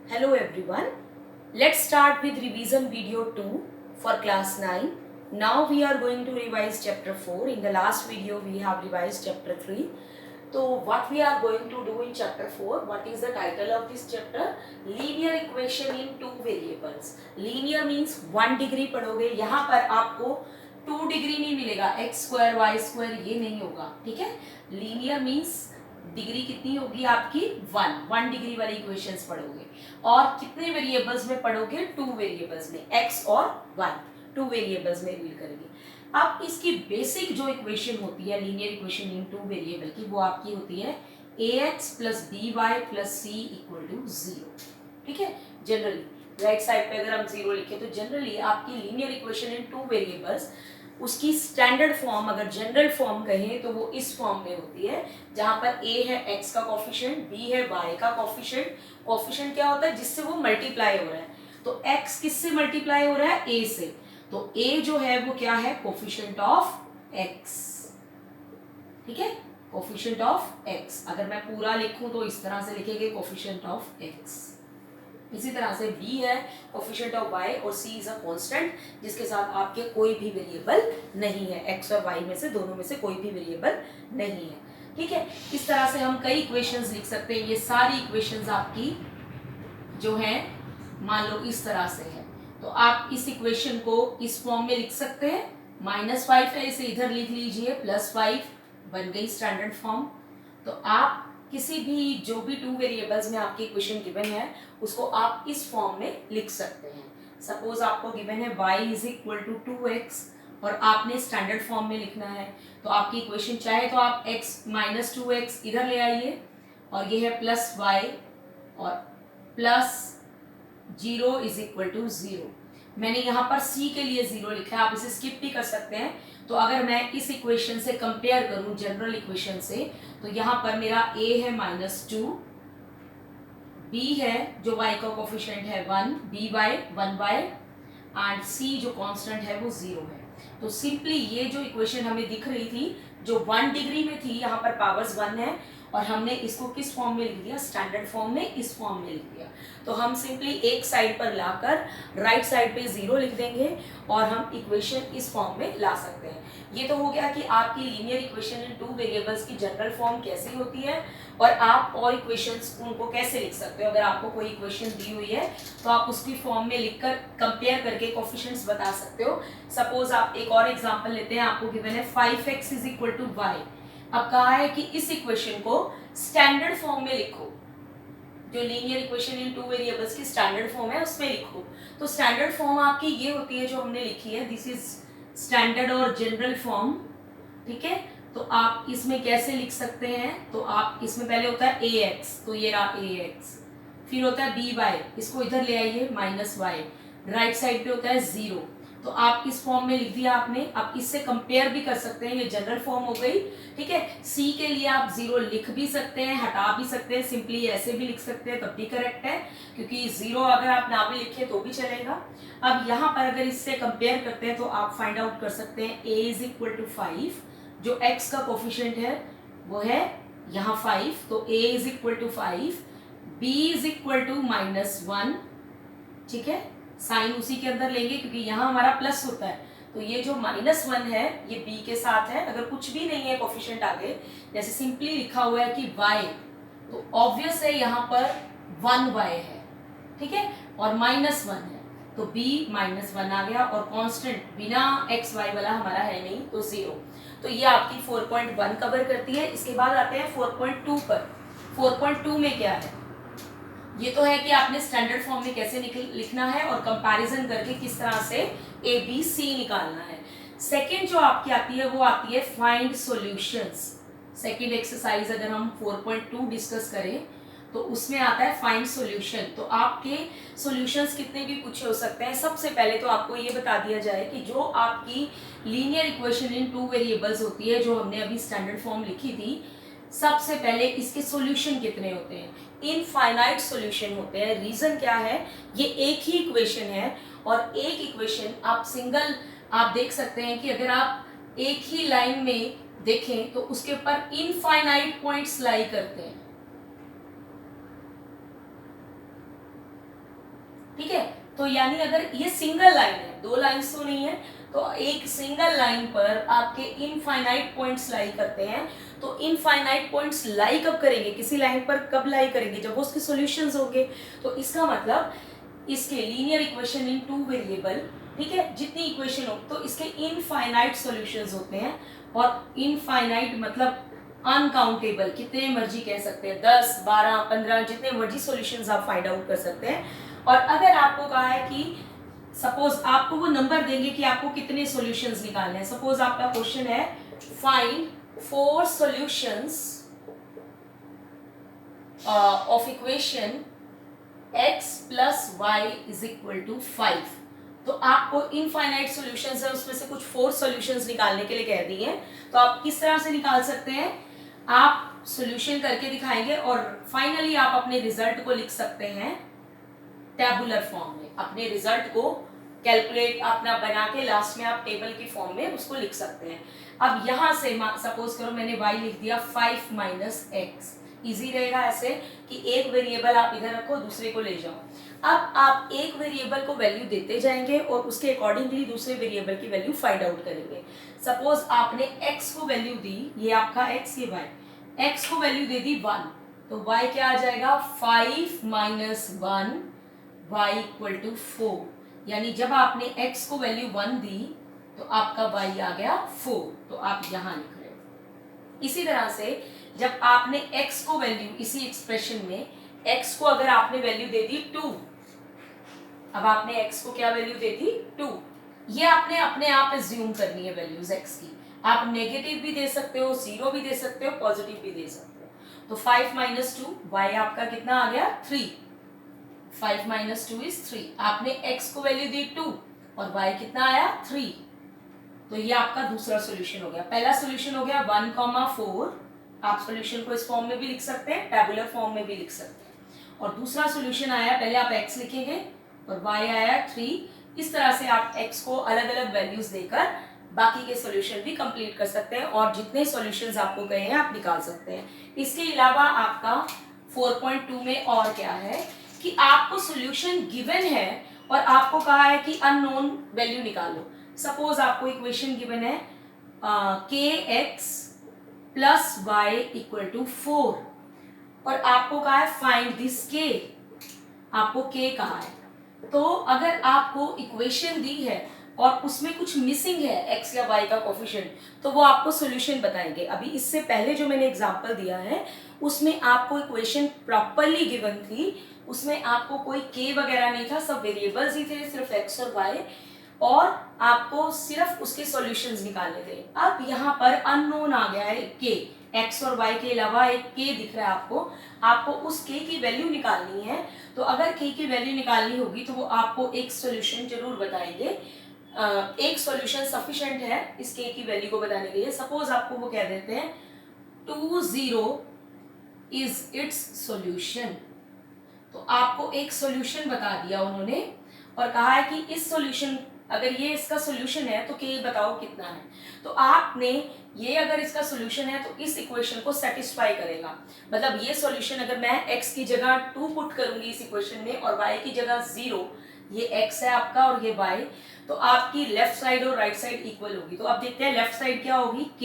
Hello everyone. Let's start with revision video 2 for class 9. Now we are going to revise chapter 4. In the last video we have revised chapter 3. So what we are going to do in chapter 4? What is the title of this chapter? Linear equation in two variables. Linear means 1 degree पढ़ोगे. यहाँ पर आपको 2 degree नहीं मिलेगा. x square y square ये नहीं होगा. ठीक है. लीनियर मीन्स डिग्री कितनी होगी आपकी 1 डिग्री वाली इक्वेशंस पढ़ोगे. और कितने वेरिएबल्स में पढ़ोगे? 2 वेरिएबल्स में, x और y 2 वेरिएबल्स में डील करेंगे. अब इसकी बेसिक जो इक्वेशन होती है लीनियर इक्वेशन इन 2 वेरिएबल की, वो आपकी होती है ax plus by plus c equal to 0. ठीक है. जनरली राइट साइड पे अगर हम 0 लिखे तो जनरली आपकी लीनियर इक्वेशन इन 2 वेरिएबल्स उसकी स्टैंडर्ड फॉर्म अगर जनरल फॉर्म कहें तो वो इस फॉर्म में होती है, जहां पर a है x का कोफिशिएंट, b है y का कोफिशिएंट. कोफिशिएंट क्या होता है? जिससे वो मल्टीप्लाई हो रहा है. तो x किससे मल्टीप्लाई हो रहा है? a से. तो a जो है वो क्या है? Coefficient of x. ठीक है. Coefficient of x. अगर मैं पूरा लिखूं तो इस तरह से लिखेंगे कोफिशिएंट ऑफ x. इसी तरह से b है कोफिशिएंट ऑफ y और c इज अ कांस्टेंट जिसके साथ आपके कोई भी वेरिएबल नहीं है. x और y में से दोनों में से कोई भी वेरिएबल नहीं है. ठीक है. इस तरह से हम कई इक्वेशंस लिख सकते हैं. ये सारी इक्वेशंस आपकी जो हैं मान लो इस तरह से है, तो आप इस इक्वेशन को इस फॉर्म में लिख सकते हैं. -5 है, इसे इधर लिख लीजिए, +5 बन गई स्टैंडर्ड फॉर्म. तो आप किसी भी जो भी 2 वेरिएबल्स में आपकी इक्वेशन गिवन है उसको आप इस फॉर्म में लिख सकते हैं. सपोज आपको गिवन है y is equal to 2x और आपने स्टैंडर्ड फॉर्म में लिखना है, तो आपकी इक्वेशन चाहे तो आप x माइनस 2x इधर ले आइए और ये है प्लस y और प्लस 0 इज इक्वल टू 0. मैंने यहाँ पर c के लिए 0 लिखा है, आप इसे स्किप भी कर सकते हैं. तो अगर मैं इस इक्वेशन से कंपेयर करूं जनरल इक्वेशन से, तो यहाँ पर मेरा a है -2, b है जो y का कोफिशिएंट है 1, by एंड c जो कांस्टेंट है वो 0 है. तो सिंपली ये जो इक्वेशन हमें दिख रही थी जो 1 डिग्री में थी, यहाँ पर पावर्स 1 है और हमने इसको किस फॉर्म में लिख दिया? स्टैंडर्ड फॉर्म में, इस फॉर्म में लिख दिया. तो हम सिंपली एक साइड पर लाकर राइट साइड पे 0 लिख देंगे और हम इक्वेशन इस फॉर्म में ला सकते हैं. ये तो हो गया कि आपकी लीनियर इक्वेशन इन 2 वेरिएबल्स की जनरल फॉर्म कैसी होती है और आप और इक्वेशंस उनको कैसे लिख सकते हो. अगर आपको कोई इक्वेशन दी हुई है तो आप उसकी फॉर्म में लिखकर कंपेयर करके कोफिशिएंट्स बता सकते हो. सपोज आप एक और एग्जांपल लेते हैं. आपको गिवन है 5x is equal to y. अब कहा है कि इस इक्वेशन को स्टैंडर्ड फॉर्म में लिखो. जो लीनियर इक्वेशन इन 2 वेरिएबल्स की स्टैंडर्ड फॉर्म है उसमें लिखो. तो स्टैंडर्ड फॉर्म आपकी ये होती है जो हमने लिखी है. दिस इज स्टैंडर्ड और जनरल फॉर्म. ठीक है. तो आप इसमें कैसे लिख सकते हैं? तो आप इसमें पहले होता है ax, तो ये रहा ax. फिर होता है by, इसको इधर ले आइए -y. राइट साइड पे होता है 0. तो आप इस फॉर्म में लिख दिया आपने. आप इससे कंपेयर भी कर सकते हैं, ये जनरल फॉर्म हो गई. ठीक है. c के लिए आप 0 लिख भी सकते हैं, हटा भी सकते हैं, सिंपली ऐसे भी लिख सकते हैं, तब भी करेक्ट है, क्योंकि 0 अगर आप ना भी लिखे तो भी चलेगा. अब यहाँ पर अगर इससे कंपेयर करते हैं तो आप फाइंड आउट कर सकते हैं a इज इक्वल टू 5. जो x का कोफिशिएंट है वो है यहाँ 5, तो a is equal to 5, b is equal to -1. ठीक है. साइन उसी के अंदर लेंगे क्योंकि यहाँ हमारा प्लस होता है, तो ये जो -1 है ये b के साथ है. अगर कुछ भी नहीं है कोफिशिएंट आगे, जैसे सिंपली लिखा हुआ है कि y, तो ऑब्वियस है यहाँ पर 1y है. ठीक है. और -1 है तो b -1 आ गया और कांस्टेंट बिना x y वाला हमारा है नहीं, तो 0. तो ये आपकी 4.1 कवर करती है. इसके बाद आते हैं 4.2 पर. 4.2 में क्या है? ये तो है कि आपने स्टैंडर्ड फॉर्म में कैसे लिखना है और कंपैरिजन करके किस तरह से ए बी सी निकालना है. सेकंड जो आपकी आती है वो आती है फाइंड सॉल्यूशंस. सेकंड एक्सरसाइज अगर हम 4.2 डिस्कस करें तो उसमें आता है फाइंड सॉल्यूशन. तो आपके सॉल्यूशंस कितने भी पूछे हो सकते हैं. सबसे पहले तो आपको ये बता दिया जाए कि जो आपकी लीनियर इक्वेशन इन 2 वेरिएबल्स होती है जो हमने अभी स्टैंडर्ड फॉर्म लिखी थी, सबसे पहले इसके सॉल्यूशन कितने होते हैं? इनफाइनाइट सॉल्यूशन होते हैं. रीजन क्या है? ये एक ही इक्वेशन है और एक इक्वेशन आप सिंगल आप देख सकते हैं कि अगर आप एक ही लाइन में देखें तो उसके ऊपर इनफाइनाइट पॉइंट्स लाई करते हैं. ठीक है। तो यानी अगर ये सिंगल लाइन है, दो लाइंस तो नहीं है, तो एक सिंगल लाइन पर आपके इनफाइनाइट पॉइंट्स लाई करते हैं। तो इनफाइनाइट पॉइंट्स लाई कब करेंगे, किसी लाइन पर कब लाई करेंगे, जब वो उसके सॉल्यूशंस होंगे। तो इसका मतलब इसके linear equation in two variable, ठीक है, जितनी इक्वेशन हो तो इसके इनफाइनाइट सॉल्यूशंस होते हैं। और इनफाइनाइट मतलब अनकाउंटेबल, कितने मर्जी कह सकते हैं, 10, 12, 15, जितने मर्जी सॉल्यूशंस आप फाइंड आउट कर सकते हैं। और अगर आपको कहा है कि सपोज आपको वो नंबर देंगे कि आपको कितने सॉल्यूशंस निकालने हैं। सपोज आपका क्वेश्चन है find 4 solutions of equation x plus Y is equal to 5। तो आपको इनफाइनाइट सॉल्यूशंस है, उसमें से कुछ 4 सॉल्यूशंस निकालने के लिए कह दिए हैं। तो आप किस तरह से निकाल सकते हैं, आप सॉल्यूशन करके दिखाएंगे और फाइनली आप अपने रिजल्ट को लिख सकते हैं टेबुलर फॉर्म में। अपने रिजल्ट को कैलकुलेट अपना बना के लास्ट में आप टेबल की फॉर्म में उसको लिख सकते हैं। अब यहां से सपोज करो मैंने y लिख दिया 5 माइनस एक्स। इजी रहेगा ऐसे कि एक वेरिएबल आप इधर रखो, दूसरे को ले जाओ। अब आप एक वेरिएबल को वैल्यू देते जाएंगे और उसके अकॉर्डिंगली दूसरे वेरिएबल की वैल्यू फाइंड आउट करेंगे। सपोज आपने x को वैल्यू दी, ये आपका x, ये y, x को वैल्यू दे दी 1, तो y क्या आ जाएगा 5 माइनस 1, y इक्वल टू 4। यानी जब आपने x को वैल्यू 1 दी तो आपका y आ गया 4। तो आप यहां लिख रहे हो। इसी तरह से जब आपने x को वैल्यू, इसी एक्सप्रेशन में x को अगर आपने वैल्यू दे दी 2, अब आपने x को क्या वैल्यू दे दी 2, ये आपने अपने आप एज्यूम करनी है वैल्यूज x की। आप नेगेटिव भी दे सकते हो, 0 भी दे सकते हो, पॉजिटिव भी दे सकते हो। तो 5 माइनस 2, y आपका कितना आ गया 3। 5 माइनस 2 इज 3। आपने x को वैल्यू दी 2 और y कितना आया 3। तो ये आपका दूसरा सॉल्यूशन हो गया। पहला सॉल्यूशन हो गया 1,4। आप सॉल्यूशन को इस फॉर्म में भी लिख सकते हैं, टेबुलर फॉर्म में भी लिख सकते हैं। और दूसरा सॉल्यूशन आया, पहले आप x लिखेंगे और y आया 3। इस तरह से आप x को अलग अलग वैल्यूज देकर बाकी के सॉल्यूशन भी कंप्लीट कर सकते हैं और जितने सॉल्यूशंस आपको गए हैं आप निकाल सकते हैं। इसके अलावा आपका 4.2 में और क्या है कि आपको सॉल्यूशन गिवन है और आपको कहा है कि अननोन वैल्यू निकालो। सपोज आपको इक्वेशन गिवन है kx plus y equal to 4 और आपको कहा है फाइंड दिस k, आपको k कहा है। तो अगर आपको इक्वेशन दी है और उसमें कुछ मिसिंग है x या y का कोफिशिएंट, तो वो आपको सॉल्यूशन बताएंगे। अभी इससे पहले जो मैंने एग्जांपल दिया है उसमें आपको इक्वेशन प्रॉपर्ली गिवन थी, उसमें आपको कोई k वगैरह नहीं था, सब वेरिएबल्स ही थे, सिर्फ x और y, और आपको सिर्फ उसके सॉल्यूशंस निकालने थे। अब यहाँ पर अननोन आ गया है k, x और y के अलावा एक k दिख रहा है आपको उस k की वैल्यू निकालनी है। तो अगर k की वैल्यू निकालनी होगी तो वो आपको एक सॉल्यूशन जरूर बताएंगे। एक सॉल्यूशन सफिशिएंट है इस k की वैल्यू को बताने के लिए। सपोज आपको वो कह देते हैं 20 इज इट्स सॉल्यूशन, तो आपको एक सॉल्यूशन बता दिया उन्होंने और कहा है कि इस सॉल्यूशन, अगर ये इसका सॉल्यूशन है तो k बताओ कितना है। तो आपने ये अगर इसका सॉल्यूशन है तो इस इक्वेशन को सेटिस्फाई करेगा। मतलब ये सॉल्यूशन अगर मैं x की जगह 2 पुट करूंगी इस इक्वेशन में और y की जगह 0, ये x है आपका और ये y, तो आपकी लेफ्ट साइड और राइट साइड इक्वल होगी। तो अब देखते हैं लेफ्ट साइड क्या होगी k।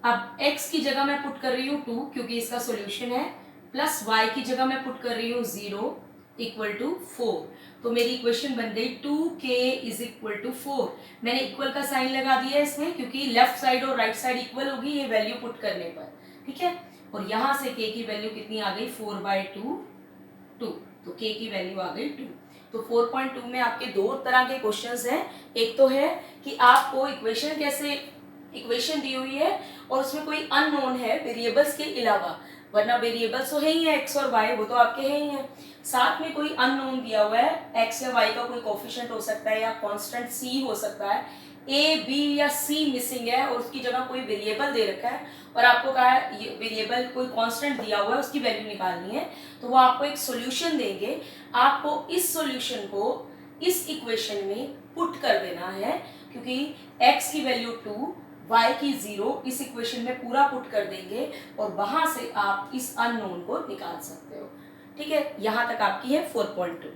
अब x की जगह मैं पुट कर रही हूँ 2 क्योंकि इसका सॉल्यूशन है, प्लस y की जगह मैं पुट कर रही हूँ 0 इक्वल टू 4। तो मेरी इक्वेशन बन गई 2k इज इक्वल टू 4। मैंने इक्वल का साइन लगा दिया इसमें क्योंकि लेफ्ट साइड और राइट साइड इक्वल होगी ये वैल्यू पुट करने पर, ठीक है। और यहाँ से k की वैल्यू कितनी आ गई 4/2, 2, तो k की वैल्यू आ गई 2। तो 4.2 में आपके दो तरह के क्वेश्चंस हैं। एक तो है कि आपको इक्वेशन दी हुई है और उसमें कोई अननोन है वेरिएबल्स के अलावा, वरना वेरिएबल्स तो है ही है x और y, वो तो आपके है ही है। साथ में कोई अननोन दिया हुआ है, x या y का कोई कोफिशिएंट हो सकता है या कांस्टेंट c हो सकता है, a b या c मिसिंग है और उसकी जगह कोई वेरिएबल दे रखा है और आपको कहा है ये वेरिएबल कोई कांस्टेंट दिया हुआ है उसकी वैल्यू निकालनी है। तो वो आपको एक सॉल्यूशन देंगे, आपको इस सॉल्यूशन को इस इक्वेशन में पुट कर देना है क्योंकि x की वैल्यू 2, y की 0 इस इक्वेशन में पूरा पुट कर देंगे और वहां से आप इस अननोन को निकाल सकते हो, ठीक है। यहां तक आपकी है 4.2।